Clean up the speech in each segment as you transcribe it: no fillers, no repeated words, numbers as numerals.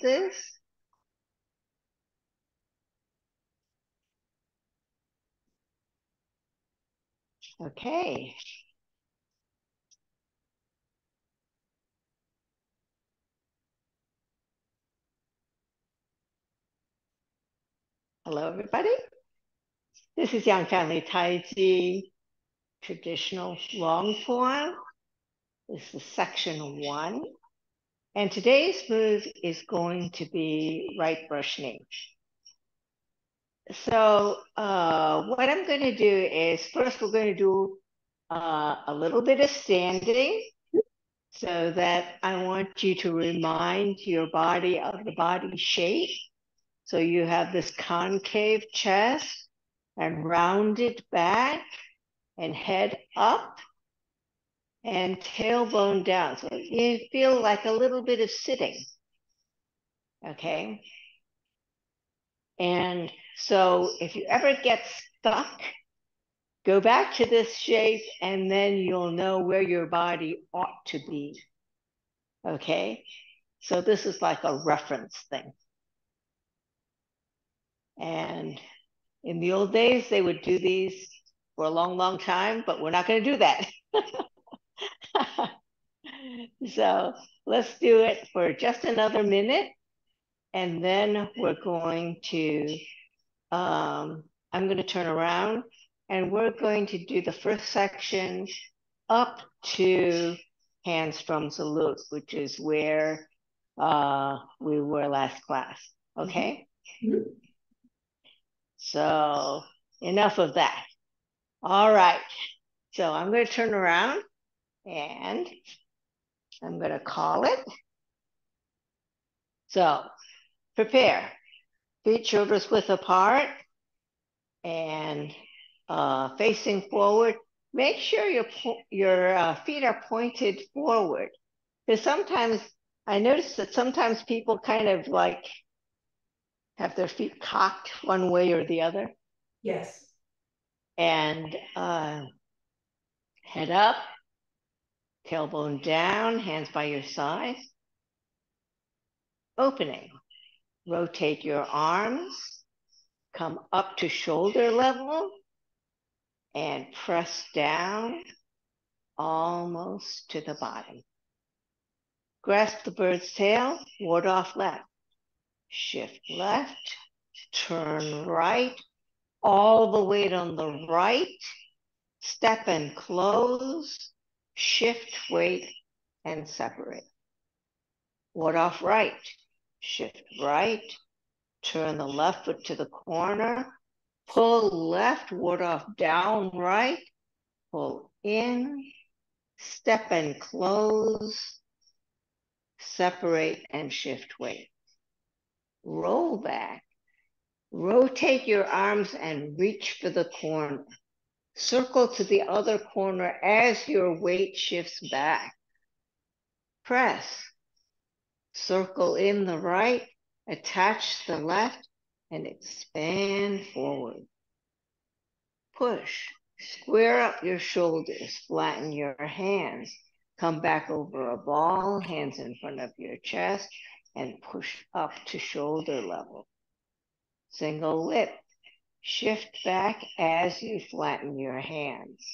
this. Okay. Hello, everybody. This is Yang Family Tai Chi Traditional Long Form. This is section 1. And today's move is going to be right brush knee. So what I'm going to do is first we're going to do a little bit of standing so that I want you to remind your body of the body shape. So you have this concave chest and rounded back and head up and tailbone down. So you feel like a little bit of sitting, okay? And so if you ever get stuck, go back to this shape and then you'll know where your body ought to be, okay? So this is like a reference thing. And in the old days, they would do these for a long, long time, but we're not going to do that. So let's do it for just another minute. And then we're going to, I'm going to turn around and we're going to do the first section up to handstrom salute, which is where we were last class. Okay? Mm-hmm. So enough of that. All right. So I'm going to turn around and I'm going to call it. So prepare. Feet shoulders width apart and facing forward. Make sure your feet are pointed forward. Because sometimes I notice that sometimes people kind of like have their feet cocked one way or the other. Yes. And head up, tailbone down, hands by your side. Opening. Rotate your arms, come up to shoulder level, and press down almost to the bottom. Grasp the bird's tail, ward off left. Shift left, turn right, all the weight on the right, step and close, shift weight, and separate. Ward off right, shift right, turn the left foot to the corner, pull left, ward off down right, pull in, step and close, separate and shift weight. Roll back, rotate your arms and reach for the corner. Circle to the other corner as your weight shifts back. Press, circle in the right, attach the left, and expand forward. Push, square up your shoulders, flatten your hands, come back over a ball, hands in front of your chest, and push up to shoulder level. Single lip, shift back as you flatten your hands.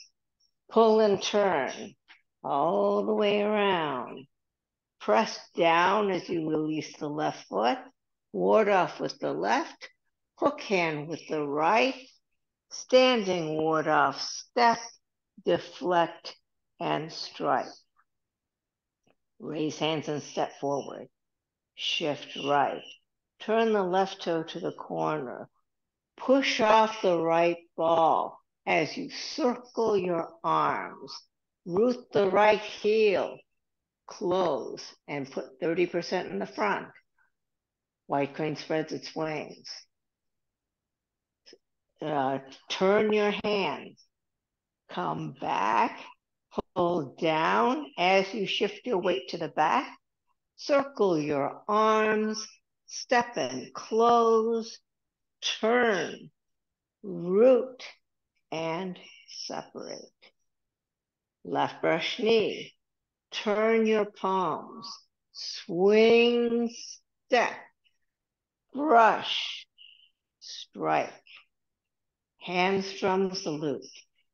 Pull and turn all the way around. Press down as you release the left foot, ward off with the left, hook hand with the right, standing ward off, step, deflect, and strike. Raise hands and step forward. Shift right. Turn the left toe to the corner. Push off the right ball as you circle your arms. Root the right heel. Close and put 30% in the front. White crane spreads its wings. Turn your hands. Come back. Pull down as you shift your weight to the back. Circle your arms. Step and close. Turn. Root and separate. Left brush knee. Turn your palms. Swing, step, brush, strike, hamstring salute,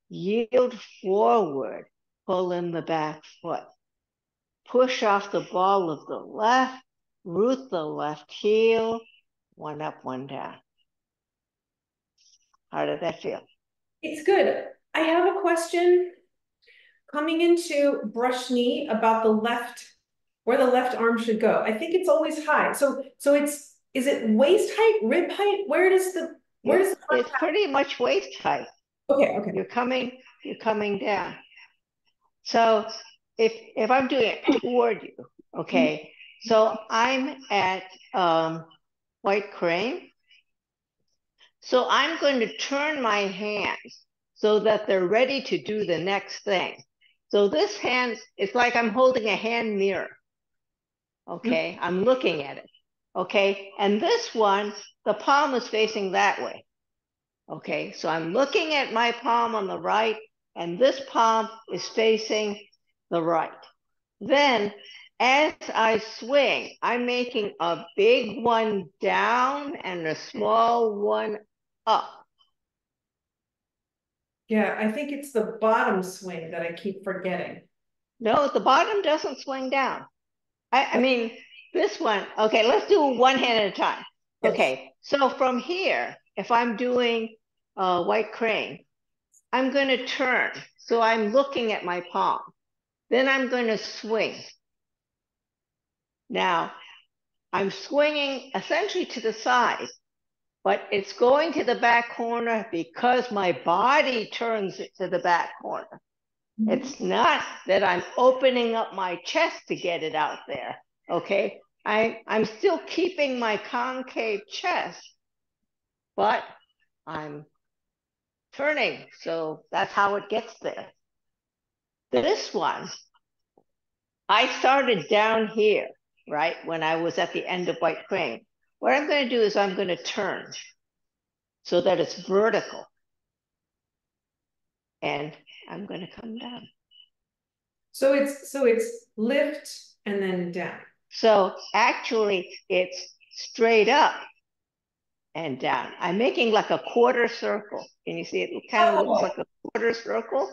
yield forward, pull in the back foot, push off the ball of the left, root the left heel, one up, one down. How did that feel? It's good. I have a question coming into brush knee about the left, where the left arm should go. I think it's always high. So is it waist height, rib height? It's pretty much waist height. Okay. You're coming down. So if I'm doing it toward you, okay. So I'm at white crane. So I'm going to turn my hands so that they're ready to do the next thing. So this hand, it's like I'm holding a hand mirror. Okay, I'm looking at it. Okay, and this one, the palm is facing that way. Okay, so I'm looking at my palm on the right, and this palm is facing the right. Then, as I swing, I'm making a big one down and a small one up. Yeah, I think it's the bottom swing that I keep forgetting. No, the bottom doesn't swing down. I mean, this one, okay, let's do one hand at a time. Yes. Okay, so from here, if I'm doing white crane, I'm going to turn. So I'm looking at my palm. Then I'm going to swing. Now, I'm swinging essentially to the side, but it's going to the back corner because my body turns it to the back corner. Mm-hmm. It's not that I'm opening up my chest to get it out there, okay? I'm still keeping my concave chest, but I'm turning, so that's how it gets there. This one, I started down here, right, when I was at the end of white crane. What I'm going to do is I'm going to turn so that it's vertical. And I'm going to come down. So it's lift and then down. So actually it's straight up and down. I'm making like a quarter circle. Can you see it? It kind of looks like a quarter circle.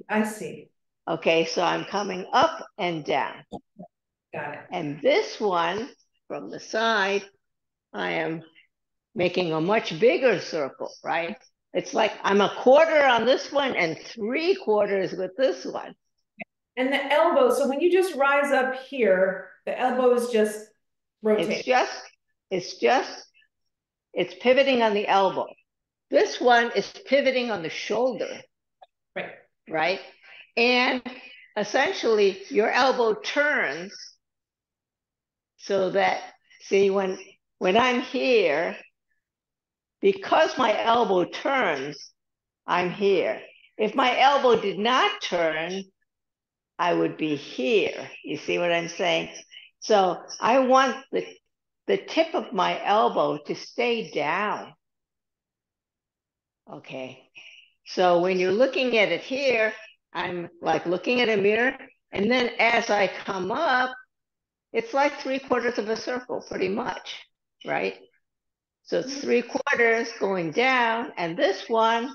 I see. Okay, so I'm coming up and down. Got it. And this one from the side, I am making a much bigger circle, right? It's like I'm a quarter on this one and 3/4 with this one. And the elbow, so when you just rise up here, the elbow is just rotating. It's pivoting on the elbow. This one is pivoting on the shoulder. Right? And essentially your elbow turns so that, see, when I'm here, because my elbow turns, I'm here. If my elbow did not turn, I would be here. You see what I'm saying? So I want the tip of my elbow to stay down. Okay. So when you're looking at it here, I'm like looking at a mirror. And then as I come up, it's like 3/4 of a circle, pretty much, right? So it's 3/4 going down, and this one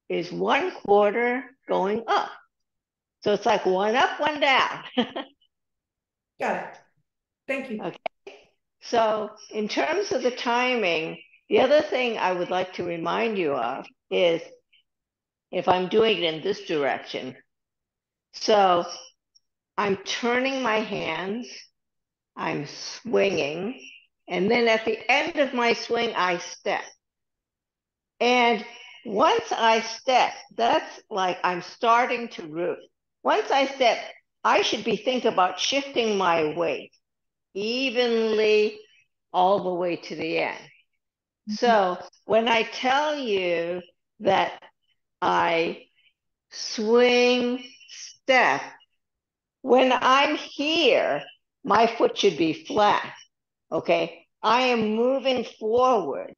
is 1/4 going up. So it's like one up, one down. Got it. Thank you. Okay. So in terms of the timing, the other thing I would like to remind you of is if I'm doing it in this direction. So I'm turning my hands, I'm swinging, and then at the end of my swing, I step. And once I step, that's like I'm starting to root. Once I step, I should be thinking about shifting my weight evenly all the way to the end. So when I tell you that I swing, step, when I'm here, my foot should be flat, okay? I am moving forward.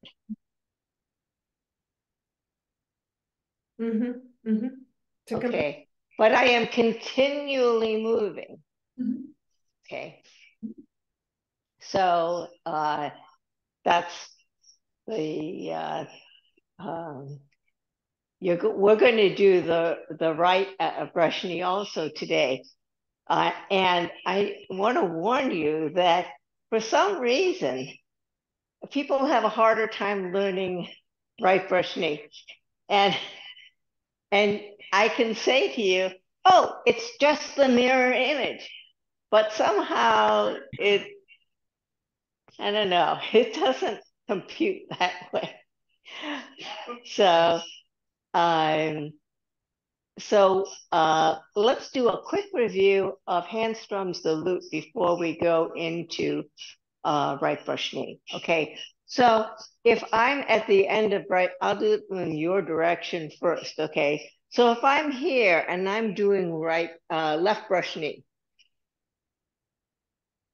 Okay, but I am continually moving. Okay. So that's the we're going to do the right brush knee also today. And I want to warn you that for some reason, people have a harder time learning right brush knee. And I can say to you, oh, it's just the mirror image. But somehow I don't know, it doesn't compute that way. So let's do a quick review of Handstrom's the Lute before we go into right brush knee. Okay, so if I'm at the end of right, I'll do it in your direction first. Okay, so if I'm here and I'm doing left brush knee,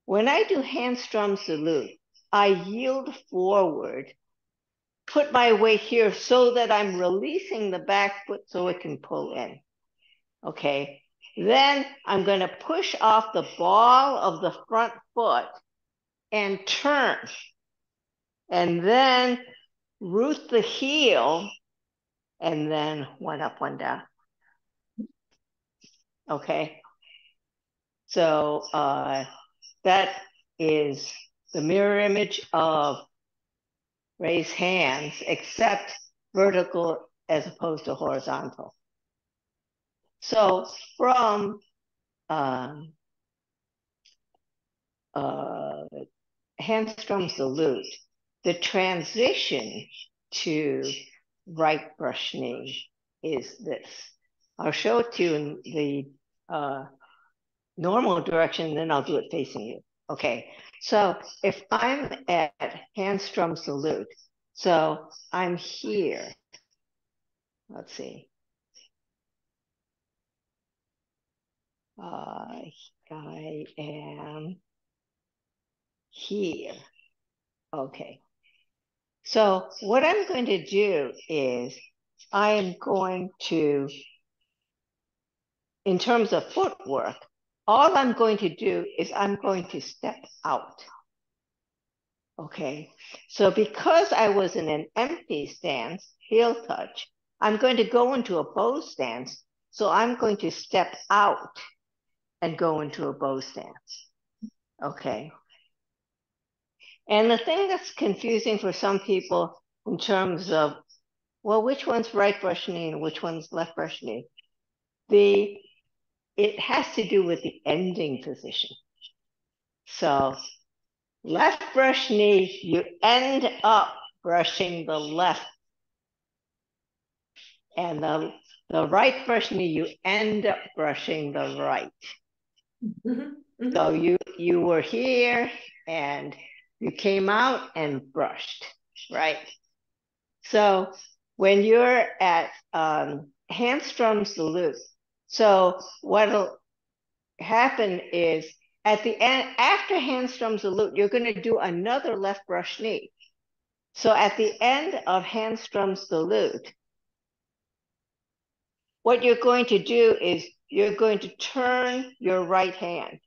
when I do Handstrom's the Lute, I yield forward, put my weight here so that I'm releasing the back foot so it can pull in. Okay, then I'm going to push off the ball of the front foot and turn, and then root the heel, and then one up, one down. Okay, so that is the mirror image of raised hands, except vertical as opposed to horizontal. So from Handstrom's the Lute, the transition to right brush knee is this. I'll show it to you in the normal direction, then I'll do it facing you. Okay, so if I'm at Handstrom's the Lute, so I'm here. Let's see. I am here. Okay. So what I'm going to do is I am going to, in terms of footwork, all I'm going to do is I'm going to step out. Okay. So because I was in an empty stance, heel touch, I'm going to go into a bow stance. So I'm going to step out and go into a bow stance. Okay. And the thing that's confusing for some people in terms of, well, which one's right brush knee and which one's left brush knee? It has to do with the ending position. So left brush knee, you end up brushing the left. And the right brush knee, you end up brushing the right. Mm-hmm. Mm-hmm. So you were here and you came out and brushed, right? So when you're at Handstrom's the Lute, so what'll happen is at the end, after Handstrom's the Lute, you're going to do another left brush knee. So at the end of Handstrom's the Lute, what you're going to do is you're going to turn your right hand.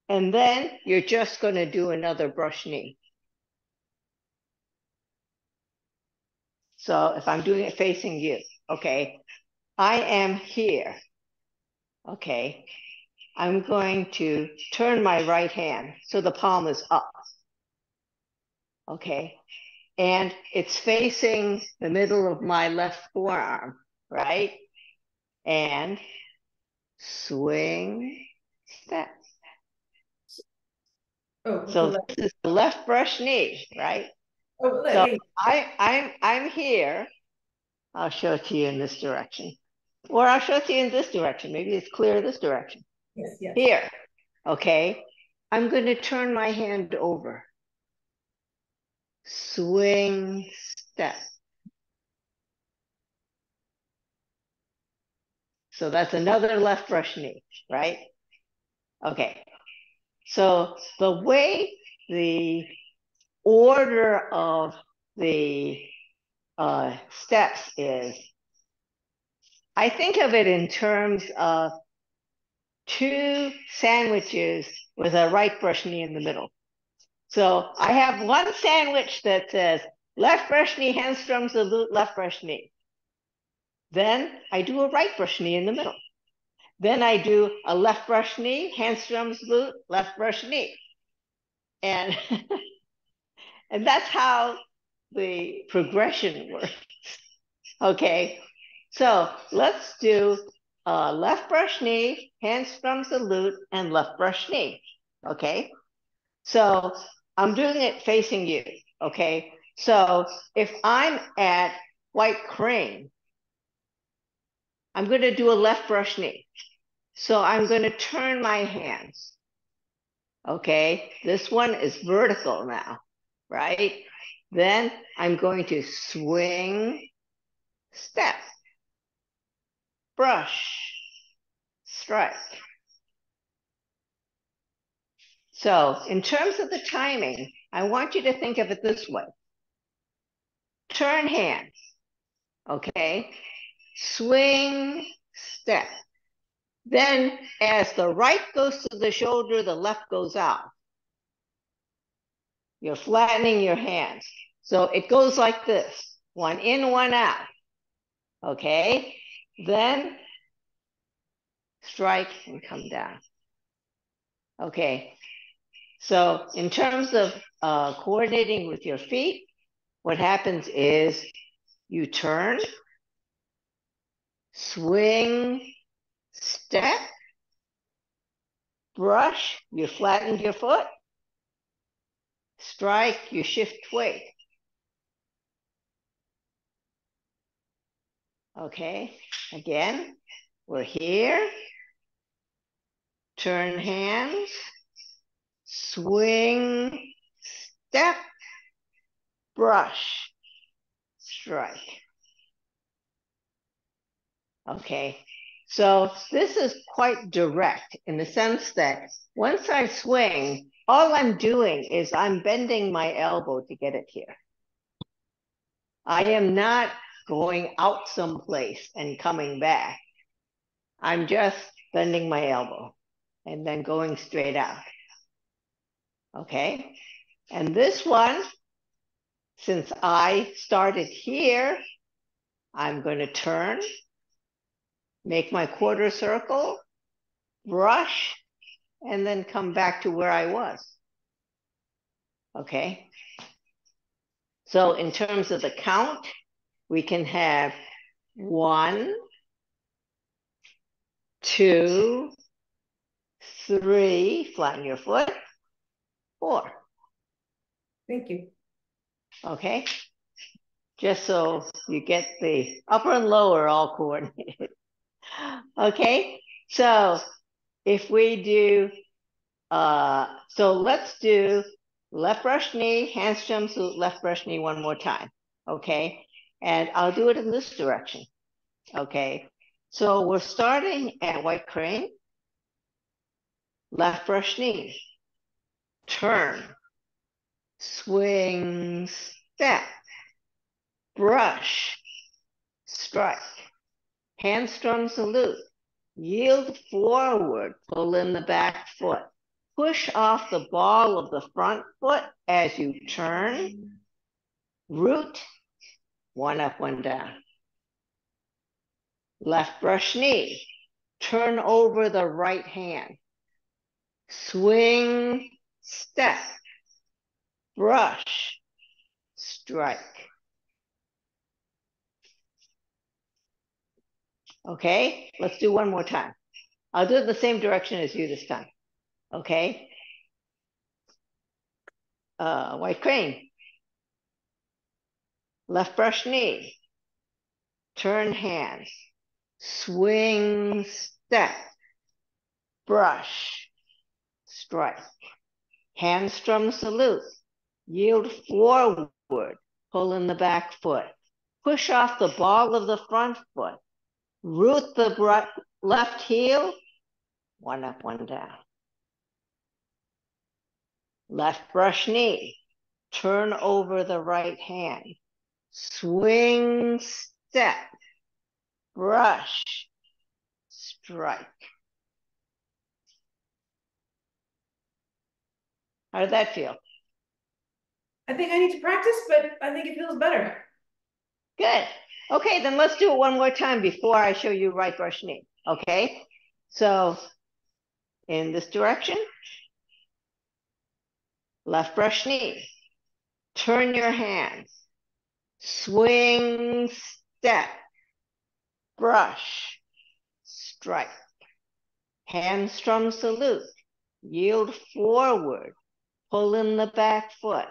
And then you're just going to do another brush knee. So if I'm doing it facing you, okay, I am here. Okay, I'm going to turn my right hand so the palm is up. Okay, and it's facing the middle of my left forearm, right? And swing, step. Oh, so this is the left brush knee, right? Oh, so I'm here. I'll show it to you in this direction. Or I'll show it to you in this direction. Maybe it's clear this direction. Yes, yes. Here, okay? I'm going to turn my hand over. Swing, step. So that's another left brush knee, right? Okay. So the way the order of the steps is, I think of it in terms of two sandwiches with a right brush knee in the middle. So I have one sandwich that says left brush knee, handstrom salute, left brush knee. Then I do a right brush knee in the middle. Then I do a left brush knee, handstrom salute, left brush knee. And, and that's how the progression works. Okay, so let's do left brush knee, handstrom salute, and left brush knee. Okay, so I'm doing it facing you. Okay, so if I'm at white crane, I'm going to do a left brush knee. So I'm going to turn my hands. Okay, this one is vertical now, right? Then I'm going to swing, step, brush, strike. So in terms of the timing, I want you to think of it this way. Turn hands, okay? Swing, step. Then as the right goes to the shoulder, the left goes out. You're flattening your hands. So it goes like this, one in, one out, okay? Then strike and come down. Okay, so in terms of coordinating with your feet, what happens is you turn, swing, step, brush, you flatten your foot, strike, you shift weight. Okay, again, we're here, turn hands, swing, step, brush, strike. Okay, so this is quite direct in the sense that once I swing, all I'm doing is I'm bending my elbow to get it here. I am not going out someplace and coming back. I'm just bending my elbow and then going straight out. Okay, and this one, since I started here, I'm going to turn, make my quarter circle, brush, and then come back to where I was. Okay, so in terms of the count, we can have 1, 2, 3, flatten your foot, 4. Thank you. Okay, just so you get the upper and lower all coordinated. Okay, so if we do, so let's do left brush knee, handstrom salute, left brush knee one more time. Okay, and I'll do it in this direction. Okay, so we're starting at white crane, left brush knee, turn, swing, step, brush, strike, handstrom salute, yield forward, pull in the back foot, push off the ball of the front foot as you turn, root, one up, one down. Left brush knee, turn over the right hand, swing, step, brush, strike. Okay, let's do one more time. I'll do it the same direction as you this time. Okay. White crane. Left brush knee. Turn hands. Swing, step. Brush. Strike. Handstrom salute. Yield forward. Pull in the back foot. Push off the ball of the front foot. Root the left heel. One up, one down. Left brush knee. Turn over the right hand. Swing, step, brush, strike. How did that feel? I think I need to practice, but I think it feels better. Good. Okay, then let's do it one more time before I show you right brush knee. Okay, so in this direction, left brush knee, turn your hands, swing, step, brush, strike, hamstring salute, yield forward, pull in the back foot,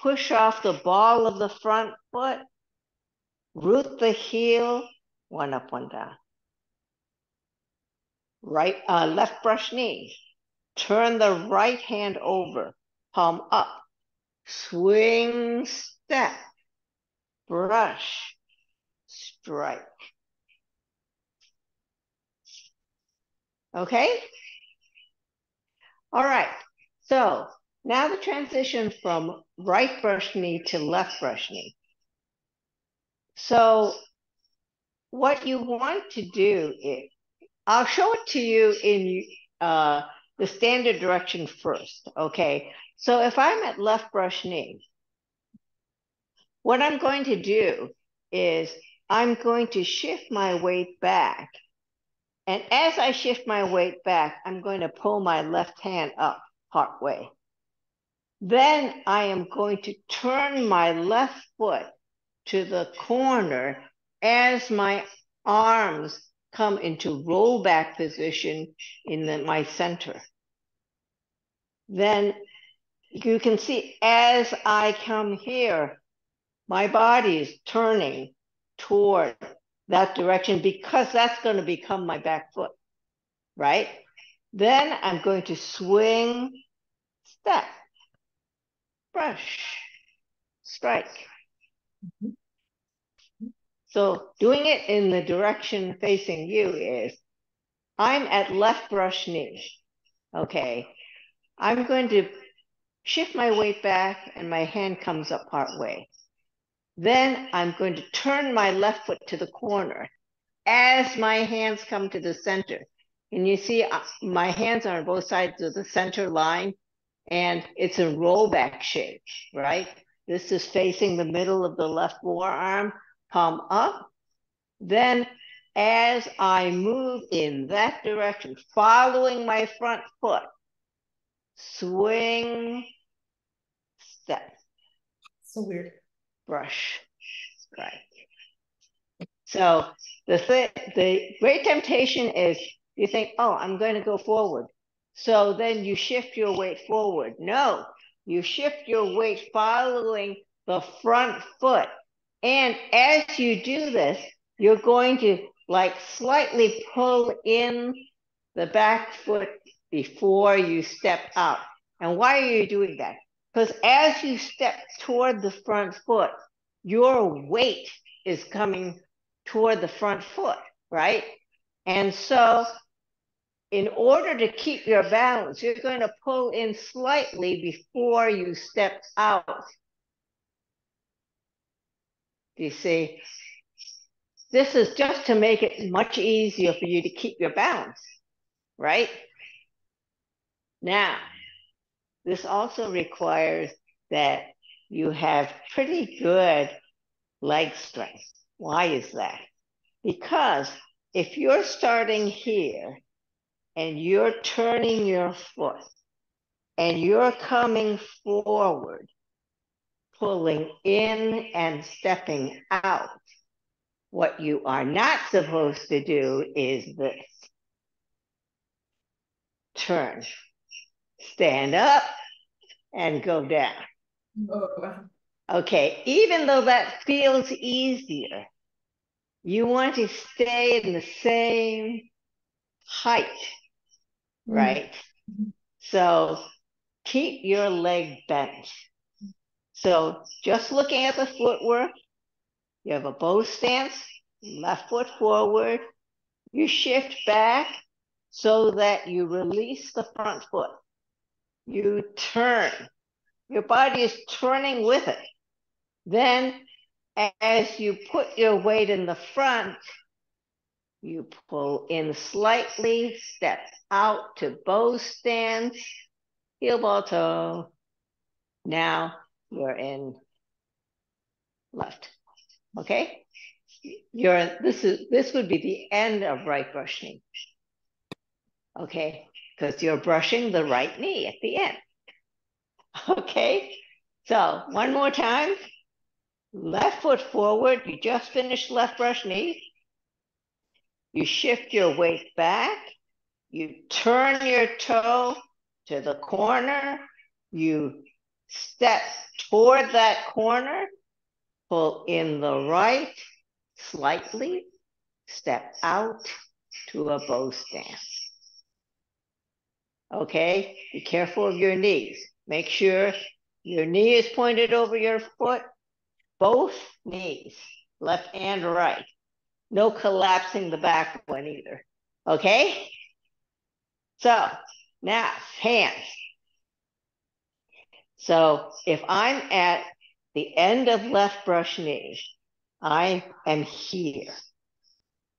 push off the ball of the front foot, root the heel, one up, one down. Left brush knee, turn the right hand over, palm up, swing, step, brush, strike. Okay? All right. So now the transition from right brush knee to left brush knee. So what you want to do is, I'll show it to you in the standard direction first, okay? So if I'm at left brush knee, what I'm going to do is I'm going to shift my weight back. And as I shift my weight back, I'm going to pull my left hand up part way. Then I am going to turn my left foot to the corner as my arms come into rollback position in my center. Then you can see as I come here, my body is turning toward that direction because that's going to become my back foot, right? Then I'm going to swing, step, brush, strike. So doing it in the direction facing you is, I'm at left brush knee, okay? I'm going to shift my weight back and my hand comes up part way. Then I'm going to turn my left foot to the corner as my hands come to the center. And you see my hands are on both sides of the center line and it's a rollback shape, right? This is facing the middle of the left forearm, palm up. Then as I move in that direction, following my front foot, swing, step. So weird. Brush, strike. So the great temptation is you think, oh, I'm going to go forward. So then you shift your weight forward. No, you shift your weight following the front foot. And as you do this, you're going to like slightly pull in the back foot before you step out. And why are you doing that? Because as you step toward the front foot, your weight is coming toward the front foot, right? And so in order to keep your balance, you're going to pull in slightly before you step out. Do you see? This is just to make it much easier for you to keep your balance, right? Now, this also requires that you have pretty good leg strength. Why is that? Because if you're starting here and you're turning your foot and you're coming forward, pulling in and stepping out, what you are not supposed to do is this. Turn, stand up, and go down. Oh. Okay, even though that feels easier, you want to stay in the same height, right? Mm-hmm. So keep your leg bent. So just looking at the footwork, you have a bow stance, left foot forward, you shift back so that you release the front foot. You turn, your body is turning with it. Then as you put your weight in the front, you pull in slightly, step out to bow stance, heel ball toe. Now you're in left. Okay? This would be the end of right brush knee. Okay? Because you're brushing the right knee at the end. Okay? So one more time. Left foot forward. You just finished left brush knee. You shift your weight back. You turn your toe to the corner. You step toward that corner. Pull in the right slightly. Step out to a bow stance. Okay? Be careful of your knees. Make sure your knee is pointed over your foot. Both knees, left and right. No collapsing the back one either. Okay? So now hands. So if I'm at the end of left brush knee, I am here.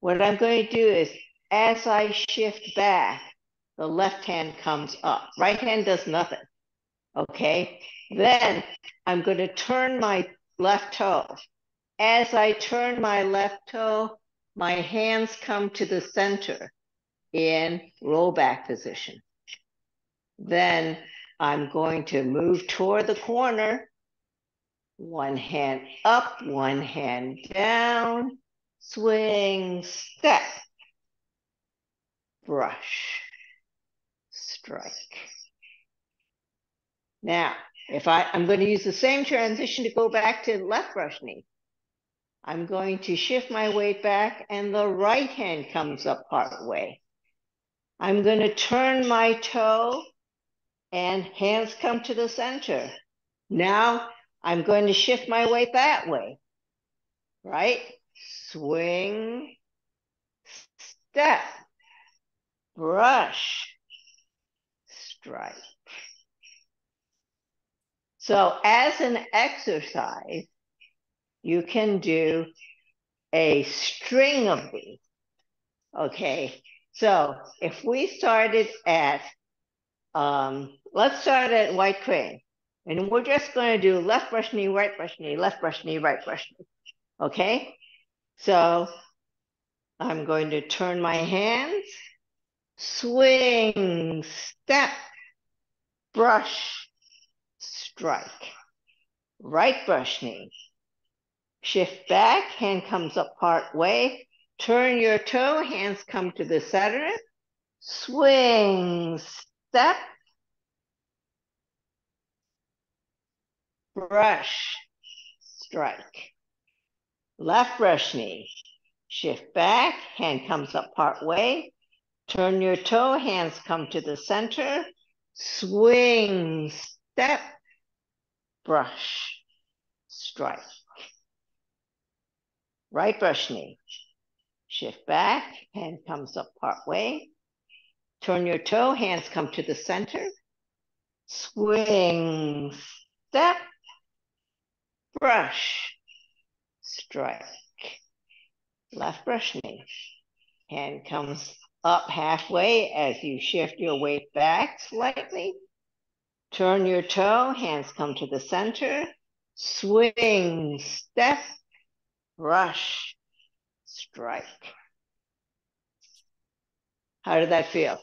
What I'm going to do is as I shift back, the left hand comes up. Right hand does nothing. Okay? Then I'm going to turn my left toe. As I turn my left toe, my hands come to the center in rollback position. Then I'm going to move toward the corner. One hand up, one hand down. Swing, step. Brush, strike. Now, if I'm going to use the same transition to go back to left brush knee. I'm going to shift my weight back and the right hand comes up part way. I'm going to turn my toe and hands come to the center. Now I'm going to shift my weight that way, right? Swing, step, brush, strike. So as an exercise, you can do a string of these, okay? So if we started at, let's start at white crane. And we're just going to do left brush knee, right brush knee, left brush knee, right brush knee. Okay? So I'm going to turn my hands, swing, step, brush, strike. Right brush knee. Shift back, hand comes up part way. Turn your toe, hands come to the center. Swing, step, brush, strike. Left brush knee. Shift back, hand comes up part way. Turn your toe, hands come to the center. Swing, step, brush, strike. Right brush knee. Shift back, hand comes up part way. Turn your toe, hands come to the center. Swing, step, brush, strike. Left brush knee. Hand comes up halfway as you shift your weight back slightly. Turn your toe, hands come to the center. Swing, step, brush, strike. How did that feel?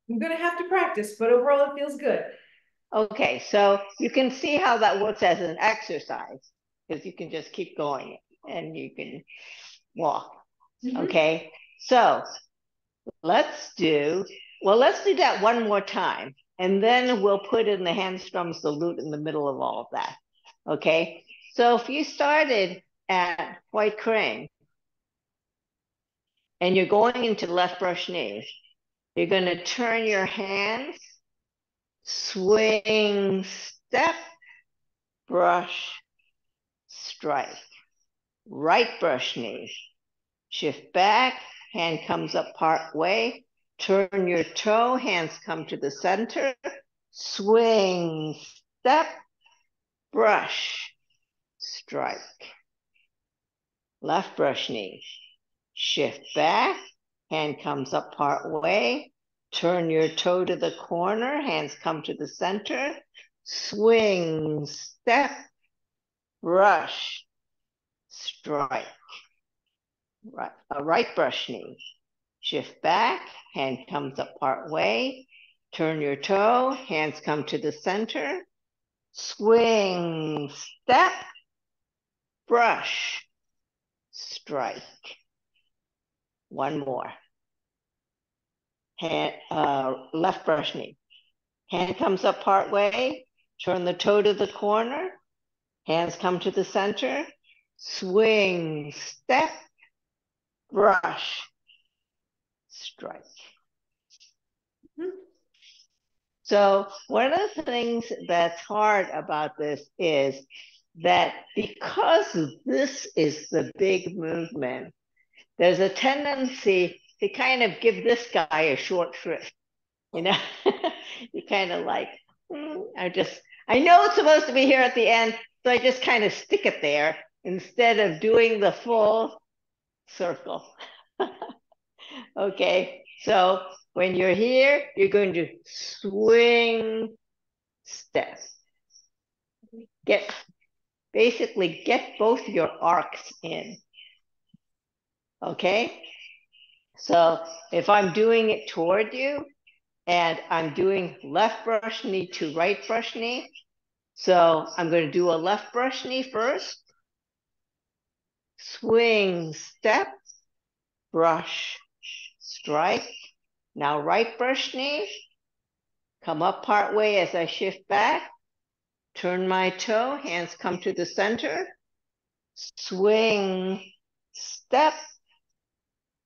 I'm going to have to practice, but overall it feels good. Okay, so you can see how that works as an exercise because you can just keep going and you can walk. Okay, so let's do that one more time. And then we'll put in the handstrom salute in the middle of all of that. Okay, so if you started at white crane and you're going into left brush knee, you're going to turn your hands, swing, step, brush, strike. Right brush knee, shift back, hand comes up part way, turn your toe, hands come to the center, swing, step, brush, strike. Left brush knee, shift back, hand comes up part way, turn your toe to the corner, hands come to the center, swing, step, brush, strike. Right, a right brush knee. Shift back, hand comes up part way. Turn your toe, hands come to the center. Swing, step, brush, strike. One more. Hand, left brush knee. Hand comes up part way. Turn the toe to the corner. Hands come to the center. Swing, step, brush, strike. So one of the things that's hard about this is that because this is the big movement, there's a tendency to kind of give this guy a short shrift. You know, you kind of like, I know it's supposed to be here at the end, so I just kind of stick it there instead of doing the full circle. Okay, so when you're here, you're going to swing, step. Basically get both your arcs in. Okay, so if I'm doing it toward you and I'm doing left brush knee to right brush knee, so I'm going to do a left brush knee first, swing, step, brush, strike. Now right brush knee, come up part way as I shift back, turn my toe, hands come to the center, swing, step,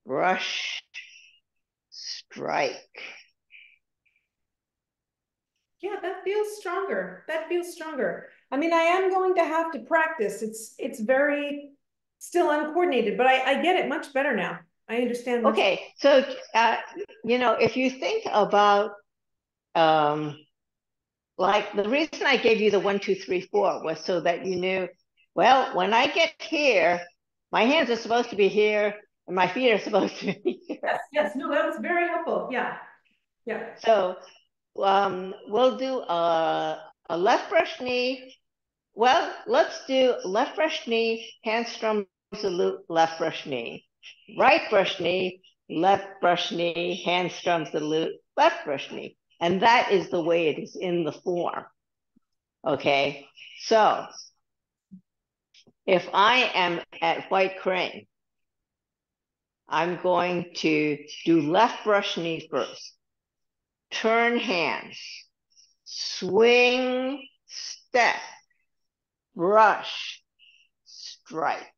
brush, strike. Yeah, that feels stronger. That feels stronger. I mean, I am going to have to practice. It's very still uncoordinated, but I get it much better now. I understand much. Okay, so you know, if you think about like the reason I gave you the 1, 2, 3, 4 was so that you knew, well, when I get here, my hands are supposed to be here and my feet are supposed to be here. Yes, yes, no, that was very helpful. Yeah, yeah. So we'll do a left brush knee. Well, let's do left brush knee, hand strums the left brush knee. Right brush knee, left brush knee, hand strums the left brush knee. And that is the way it is in the form. Okay, so if I am at white crane, I'm going to do left brush knee first. Turn hands, swing, step, brush, strike.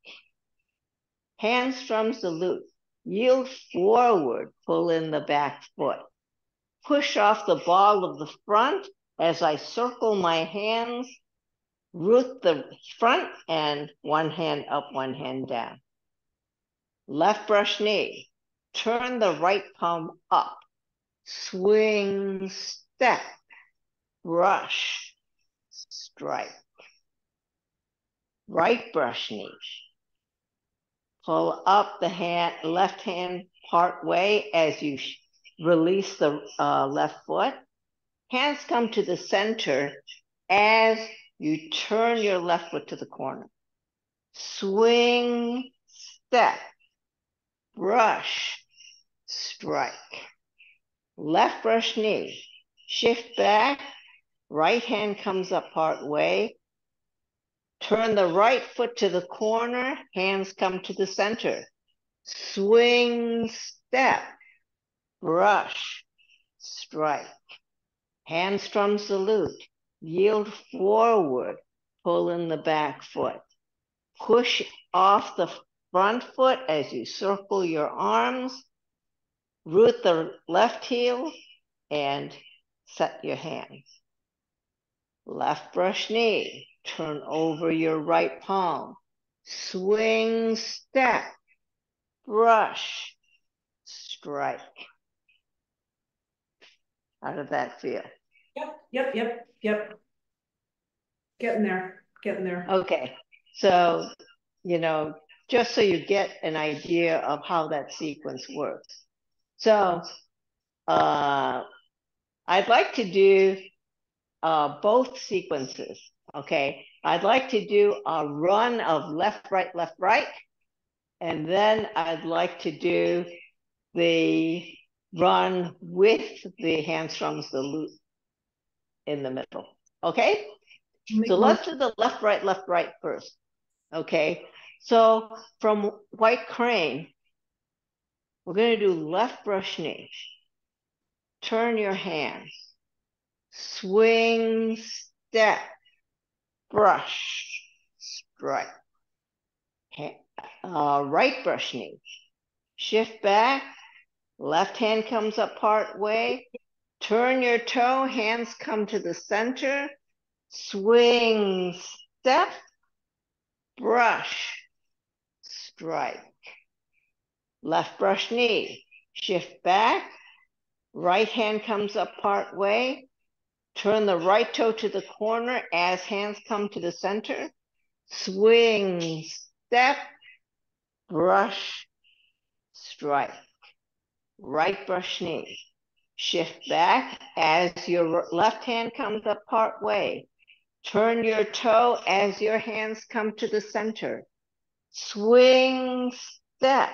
Hand strums the loop. Yield forward, pull in the back foot. Push off the ball of the front as I circle my hands. Root the front and one hand up, one hand down. Left brush knee. Turn the right palm up. Swing, step, brush, strike. Right brush knee. Pull up the left hand part way as you release the left foot. Hands come to the center as you turn your left foot to the corner. Swing, step, brush, strike. Left brush knee. Shift back. Right hand comes up part way. Turn the right foot to the corner. Hands come to the center. Swing, step, brush, strike. Hand strums the loop. Yield forward. Pull in the back foot. Push off the front foot as you circle your arms. Root the left heel and set your hands. Left brush knee. Turn over your right palm. Swing, step, brush, strike. How did that feel? Yep. Getting there. Okay, so, you know, just so you get an idea of how that sequence works. So I'd like to do both sequences, okay? I'd like to do a run of left, right, and then I'd like to do the run with the handstrums, the loop in the middle, okay? So let's do the left, right first, okay? So from white crane, we're going to do left brush knee. Turn your hands. Swing, step, brush, strike. Right brush knee. Shift back. Left hand comes up part way. Turn your toe. Hands come to the center. Swing, step, brush, strike. Left brush knee. Shift back. Right hand comes up part way. Turn the right toe to the corner as hands come to the center. Swing, step, brush, strike. Right brush knee. Shift back as your left hand comes up part way. Turn your toe as your hands come to the center. Swing, step,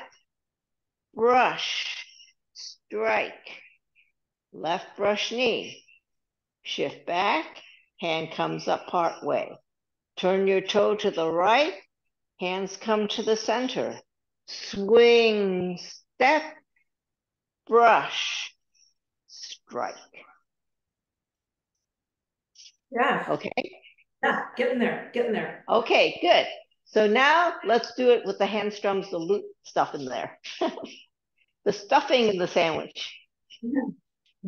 brush, strike. Left brush knee. Shift back, hand comes up part way. Turn your toe to the right, hands come to the center. Swing, step, brush, strike. Yeah. Okay? Yeah, getting there. Okay, good. So now let's do it with the handstrums, the loop stuff in there. The stuffing in the sandwich.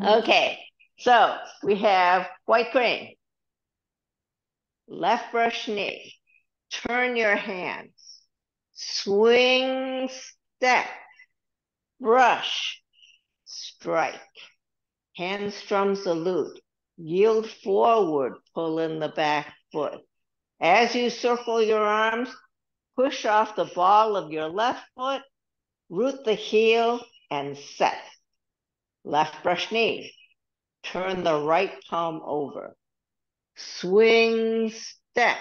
Okay, so we have white crane. Left brush knee. Turn your hands. Swing, step, brush, strike. Handstrums the loop. Yield forward, pull in the back foot. As you circle your arms, push off the ball of your left foot, root the heel, and set. Left brush knee. Turn the right palm over. Swing, step,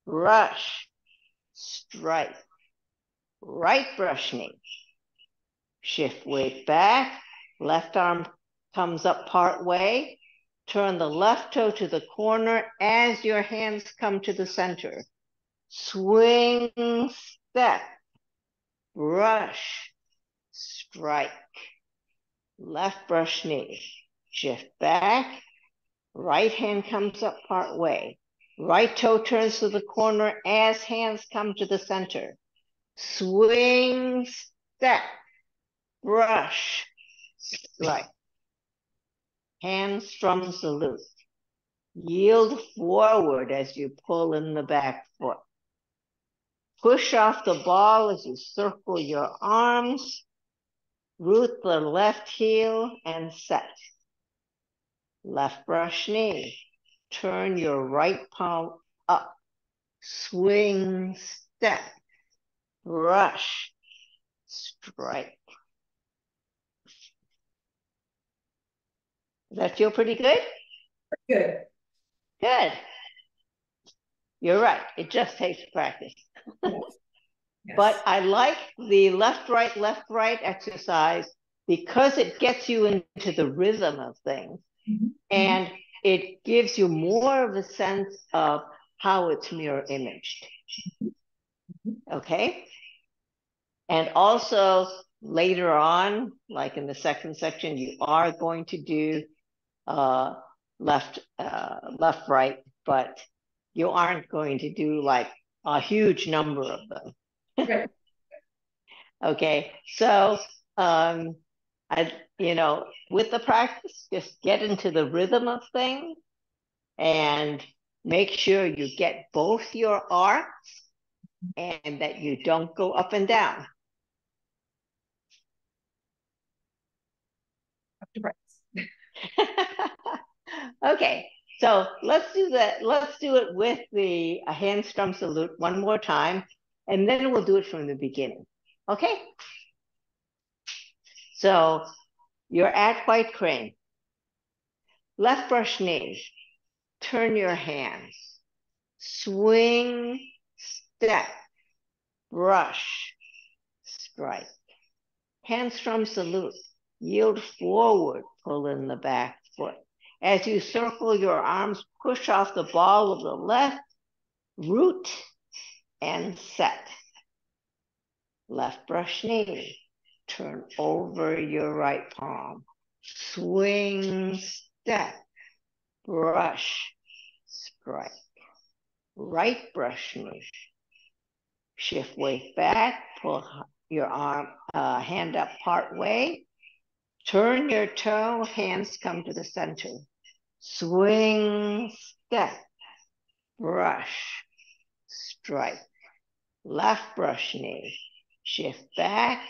brush, strike. Right brush knee. Shift weight back. Left arm comes up part way. Turn the left toe to the corner as your hands come to the center. Swing, step, brush, strike. Left brush knee. Shift back. Right hand comes up part way. Right toe turns to the corner as hands come to the center. Swing, step, brush, strike. Hand strums the loop. Yield forward as you pull in the back foot. Push off the ball as you circle your arms. Root the left heel and set. Left brush knee. Turn your right palm up. Swing, step, brush, strike. Does that feel pretty good? Good. Good. You're right. It just takes practice. Yes. But I like the left, right exercise because it gets you into the rhythm of things. Mm-hmm. And it gives you more of a sense of how it's mirror imaged. Okay? And also later on, like in the second section, you are going to do left, right, but you aren't going to do like a huge number of them. Right. Okay, so with the practice, just get into the rhythm of things and make sure you get both your arcs and that you don't go up and down. Okay, so let's do that. Let's do it with the handstrum salute one more time, and then we'll do it from the beginning. Okay? So you're at white crane. Left brush knee. turn your hands, swing, step, brush, strike. Handstrom salute, yield forward, pull in the back foot. As you circle your arms, push off the ball of the left, root, and set. Left brush knee, turn over your right palm. Swing, step, brush, strike. Right brush knee. Shift weight back, pull your hand up part way. Turn your toe, hands come to the center. Swing, step, brush, strike. Left brush knee. Shift back,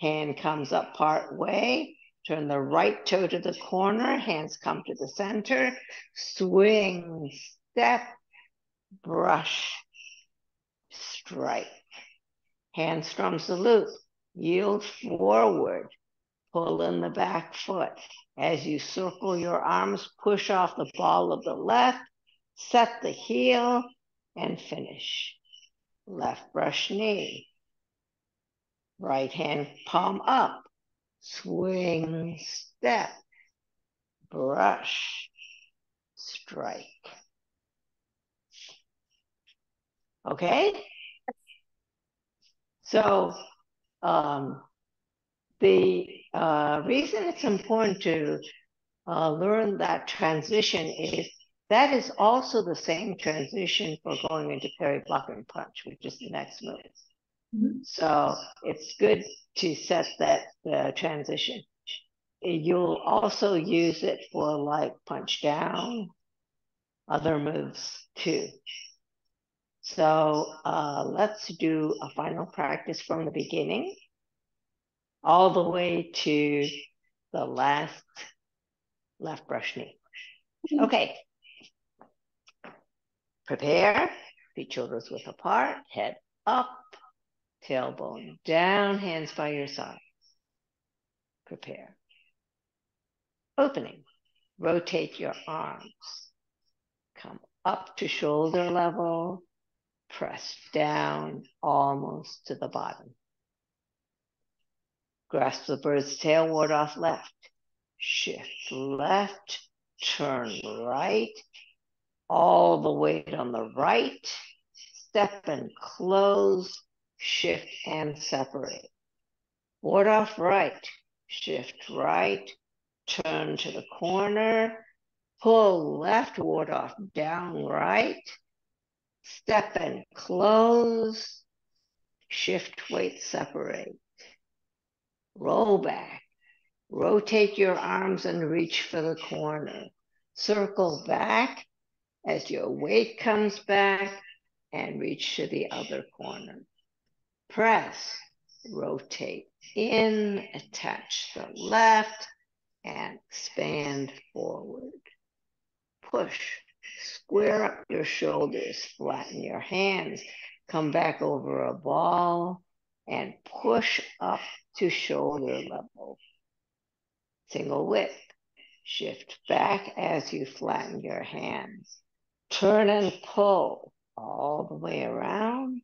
hand comes up part way. Turn the right toe to the corner, hands come to the center. Swing, step, brush, strike. Handstrom salute, yield forward, pull in the back foot. As you circle your arms, push off the ball of the left, set the heel, and finish. Left brush knee. Right hand palm up. Swing, step, brush, strike. Okay? So the reason it's important to learn that transition is that is also the same transition for going into parry, block, and punch, which is the next move. Mm-hmm. So it's good to set that transition. You'll also use it for like punch down, other moves too. So let's do a final practice from the beginning all the way to the last left brush knee. Okay. Prepare, feet shoulders width apart, head up, tailbone down, hands by your side. Prepare. Opening, rotate your arms. Come up to shoulder level, press down almost to the bottom. Grasp the bird's tail, ward off left. Shift left, turn right, all the weight on the right. Step and close, shift and separate. Ward off right, shift right, turn to the corner, pull left, ward off down right, step and close, shift weight separate. Roll back, rotate your arms and reach for the corner. Circle back as your weight comes back and reach to the other corner. Press, rotate in, attach the left, and expand forward. Push, square up your shoulders, flatten your hands, come back over a ball, and push up to shoulder level. Single whip, shift back as you flatten your hands. Turn and pull all the way around.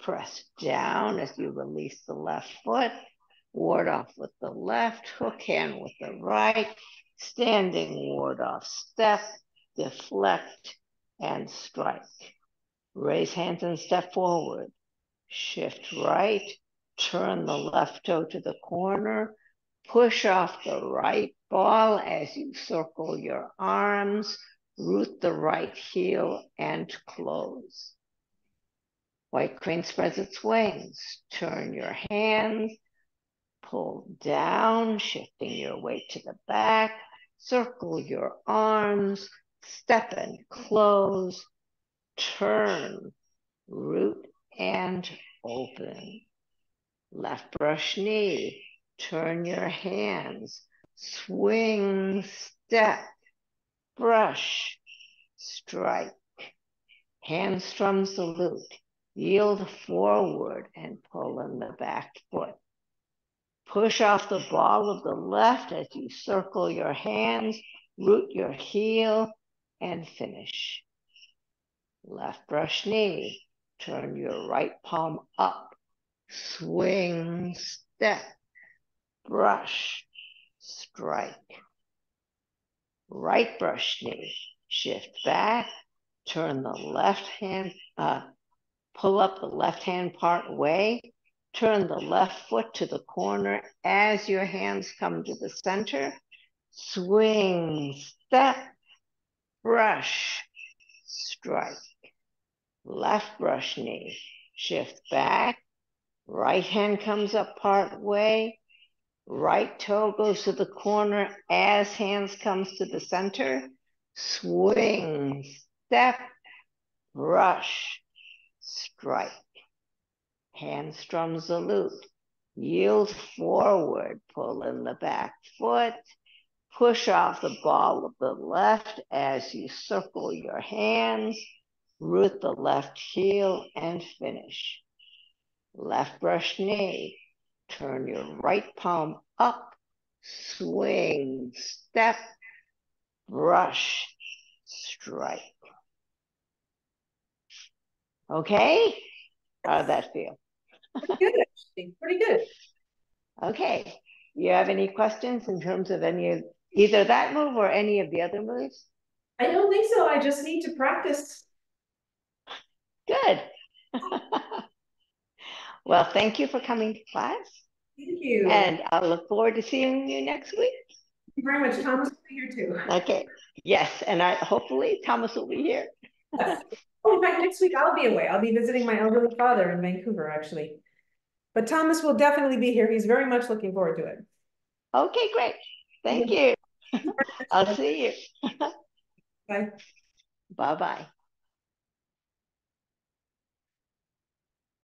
Press down as you release the left foot. Ward off with the left, hook hand with the right. Standing ward off step, deflect, and strike. Raise hands and step forward. Shift right, turn the left toe to the corner. Push off the right ball as you circle your arms. Root the right heel and close. White crane spreads its wings. Turn your hands. Pull down, shifting your weight to the back. Circle your arms. Step and close. Turn, root, and open. Left brush knee. Turn your hands. Swing, step, brush, strike. Handstrom salute. Yield forward and pull in the back foot. Push off the ball of the left as you circle your hands, root your heel, and finish. Left brush knee, turn your right palm up, swing, step, brush, strike. Right brush knee, shift back, turn the left hand, pull up the left hand part way, turn the left foot to the corner as your hands come to the center, swing, step, brush, strike. Left brush knee, shift back, right hand comes up part way, right toe goes to the corner as hands comes to the center, swing, step, brush, strike. Hand strums the loop. Yield forward, pull in the back foot, push off the ball of the left as you circle your hands, root the left heel and finish. Left brush knee, turn your right palm up, swing, step, brush, strike. Okay? How did that feel? Pretty good, actually. Pretty good. Okay. You have any questions in terms of any of either that move or any of the other moves? I don't think so. I just need to practice. Good. Well, thank you for coming to class. Thank you. And I'll look forward to seeing you next week. Thank you very much. Thomas will be here too. Okay. Yes. And hopefully Thomas will be here. Yes. Oh, in fact, next week I'll be away. I'll be visiting my elderly father in Vancouver, actually. But Thomas will definitely be here. He's very much looking forward to it. Okay, great. Thank you. I'll see you. Bye. Bye-bye.